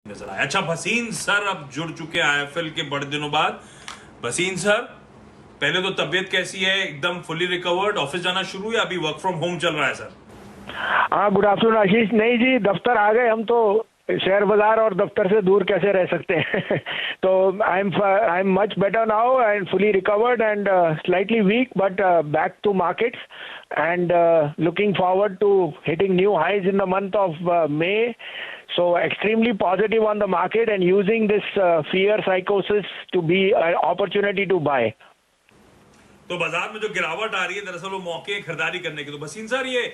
नजर आया। अच्छा, भसीन सर अब जुड़ चुके हैं आईएफएल के बड़े दिनों बाद। भसीन सर, पहले तो तबीयत कैसी है? एकदम फुली रिकवर्ड, ऑफिस जाना शुरू या अभी वर्क फ्रॉम होम चल रहा है सर? हाँ, गुड आफ्टरनून आशीष। नहीं जी, दफ्तर आ गए हम तो। शेयर बाजार और दफ्तर से दूर कैसे रह सकते हैं तो I am much better now and fully recovered and slightly weak but back to markets and looking forward to hitting new highs in the month of May. So extremely positive on the market and using this fear psychosis to be an opportunity to buy. तो बाजार में जो गिरावट आ रही है दरअसल वो मौके हैं खरीदारी करने के। तो भसीन सर, ये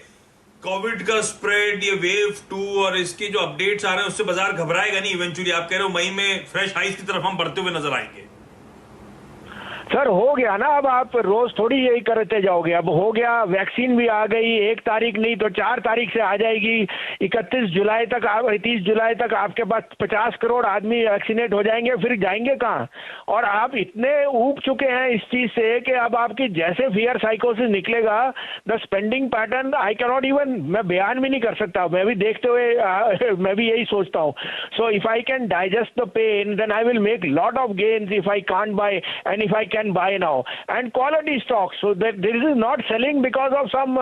कोविड का स्प्रेड, ये वेव 2 और इसके जो अपडेट्स आ रहे हैं उससे बाजार घबराएगा नहीं इवेंचुअली? आप कह रहे हो मई में फ्रेश हाइस की तरफ हम बढ़ते हुए नजर आएंगे? सर हो गया ना, अब आप रोज थोड़ी यही करते जाओगे। अब हो गया, वैक्सीन भी आ गई, 1 तारीख नहीं तो 4 तारीख से आ जाएगी। 31 जुलाई तक, 30 जुलाई तक आपके पास 50 करोड़ आदमी वैक्सीनेट हो जाएंगे। फिर जाएंगे कहाँ? और आप इतने ऊब चुके हैं इस चीज से कि अब आपकी जैसे फियर साइकोसिस निकलेगा, the spending pattern I can not even, मैं बयान भी नहीं कर सकता। मैं भी देखते हुए मैं भी यही सोचता हूँ। So if I can digest the pain then I will make lot of gains if I can't buy and if I can buy now and quality stocks, so that this is not selling because of some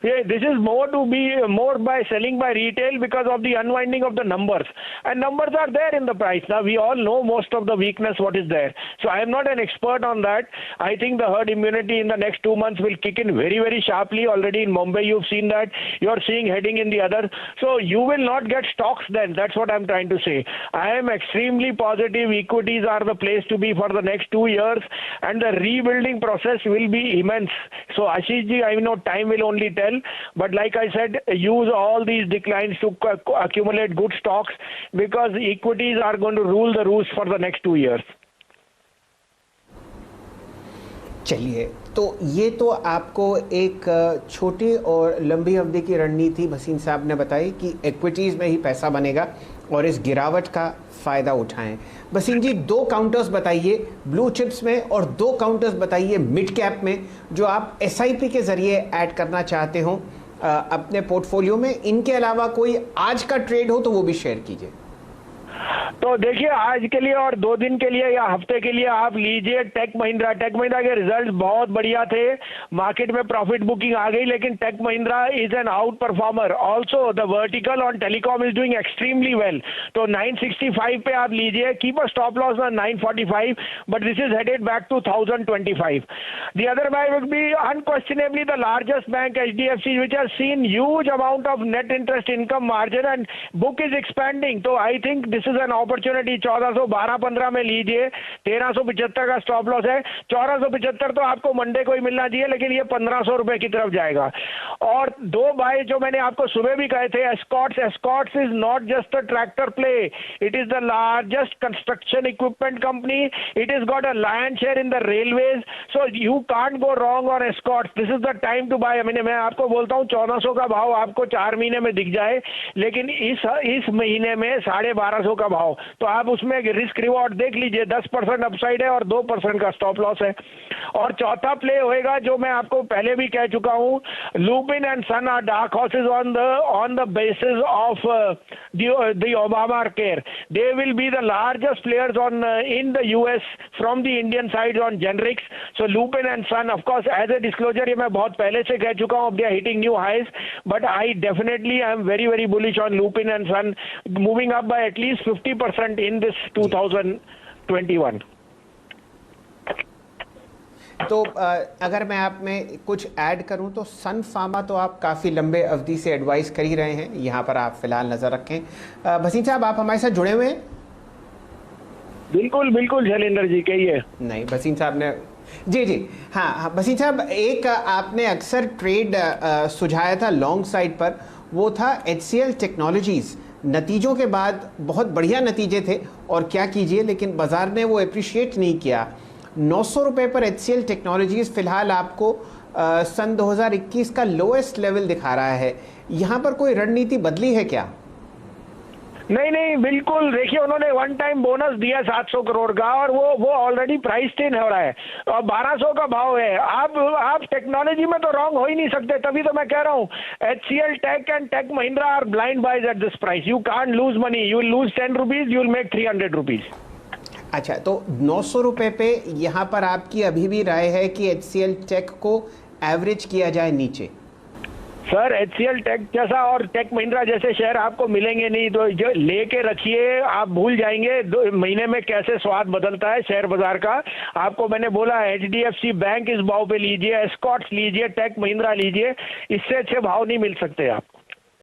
this is more to be more by selling by retail because of the unwinding of the numbers, and numbers are there in the price. Now we all know most of the weakness what is there, so I am not an expert on that. I think the herd immunity in the next 2 months will kick in very very sharply. Already in Mumbai you've seen that, you are seeing heading in the other, so you will not get stocks then. That's what I'm trying to say. I am extremely positive equities are the place to be for the next 2 years, and the rebuilding process will be immense. So Ashish ji, I know time will only tell, but like I said, use all these declines to accumulate good stocks because equities are going to rule the roost for the next 2 years. चलिए, तो ये तो आपको एक छोटी और लंबी अवधि की रणनीति भसीन साहब ने बताई कि इक्विटीज़ में ही पैसा बनेगा और इस गिरावट का फ़ायदा उठाएं। भसीन जी, 2 काउंटर्स बताइए ब्लू चिप्स में और 2 काउंटर्स बताइए मिड कैप में जो आप एसआईपी के ज़रिए ऐड करना चाहते हो अपने पोर्टफोलियो में। इनके अलावा कोई आज का ट्रेड हो तो वो भी शेयर कीजिए। तो देखिए, आज के लिए और 2 दिन के लिए या हफ्ते के लिए आप लीजिए टेक महिंद्रा। टेक महिंद्रा के रिजल्ट बहुत बढ़िया थे, मार्केट में प्रॉफिट बुकिंग आ गई, लेकिन Tech Mahindra is an outperformer. Also the vertical on telecom is doing extremely well. तो 965 पे आप लीजिए, keep a stop loss on 945, but this is headed back to 1025। The other bank will be unquestionably the largest bank HDFC, which has seen huge amount of net interest income margin and book is expanding. तो I think this is an opportunity. 1412-15 में लीजिए, 1375 का stop loss है। 1475 तो आपको Monday को ही मिलना चाहिए, लेकिन ये 1500 रुपए की तरफ जाएगा। और 2 बाय जो मैंने आपको सुबह भी कहे थे, Escorts is not just a tractor play, it is the largest construction equipment company, it is got a lion share in the railways, so you can't go wrong on Escorts. This is the time to buy. मैं आपको बोलता हूँ 1400 का भाव आपको 4 महीने में दिख जाए, लेकिन इस महीने में 1250 का भाव, तो आप उसमें रिस्क रिवॉर्ड देख लीजिए। 10% अपसाइड है और 2% का स्टॉप लॉस है। और चौथा प्ले होएगा जो मैं आपको पहले भी कह चुका हूं, Lupin and Sun are dark horses on the basis of the Obama care. They will be the largest players on in the US from the Indian side on generics. So Lupin and Sun, of course as a disclosure, ये मैं बहुत पहले से कह चुका हूं, they are hitting new highs, but I definitely I am very very bullish on Lupin and Sun moving up bye at least 50% in this 2021. तो अगर मैं आप में कुछ ऐड करूं तो सन फार्मा तो आप काफ़ी लंबे अवधि से एडवाइस कर ही रहे हैं, यहाँ पर आप फिलहाल नज़र रखें। भसीन साहब, आप हमारे साथ जुड़े हुए हैं? बिल्कुल बिल्कुल शैलेंद्र जी, कहिए। नहीं, भसीन साहब ने जी हाँ भसीन साहब, एक आपने अक्सर ट्रेड सुझाया था लॉन्ग साइड पर, वो था HCL टेक्नोलॉजीज़। नतीजों के बाद बहुत बढ़िया नतीजे थे और क्या कीजिए, लेकिन बाजार ने वो अप्रिशिएट नहीं किया। 900 रुपये पर HCL टेक्नोलॉजीज़ फिलहाल आपको सन 2021 का लोएस्ट लेवल दिखा रहा है। यहाँ पर कोई रणनीति बदली है क्या? नहीं नहीं बिल्कुल, देखिए उन्होंने वन टाइम बोनस दिया 700 करोड़ का और वो ऑलरेडी प्राइस इन हो रहा है और 1200 का भाव है। आप टेक्नोलॉजी में तो रॉन्ग हो ही नहीं सकते, तभी तो मैं कह रहा हूँ HCL Tech and Tech Mahindra are blind buys at this price. You can't lose money, you will lose 10 rupees, you will make 300 rupees. अच्छा, तो 900 रुपए पे यहाँ पर आपकी अभी भी राय है कि HCL टेक को एवरेज किया जाए नीचे? सर HCL टेक जैसा और टेक महिंद्रा जैसे शेयर आपको मिलेंगे नहीं, तो जो लेके रखिए, आप भूल जाएंगे 2 महीने में कैसे स्वाद बदलता है शेयर बाजार का। आपको मैंने बोला HDFC बैंक इस भाव पे लीजिए, एस्कॉट्स लीजिए, टेक महिंद्रा लीजिए, इससे अच्छे भाव नहीं मिल सकते आपको।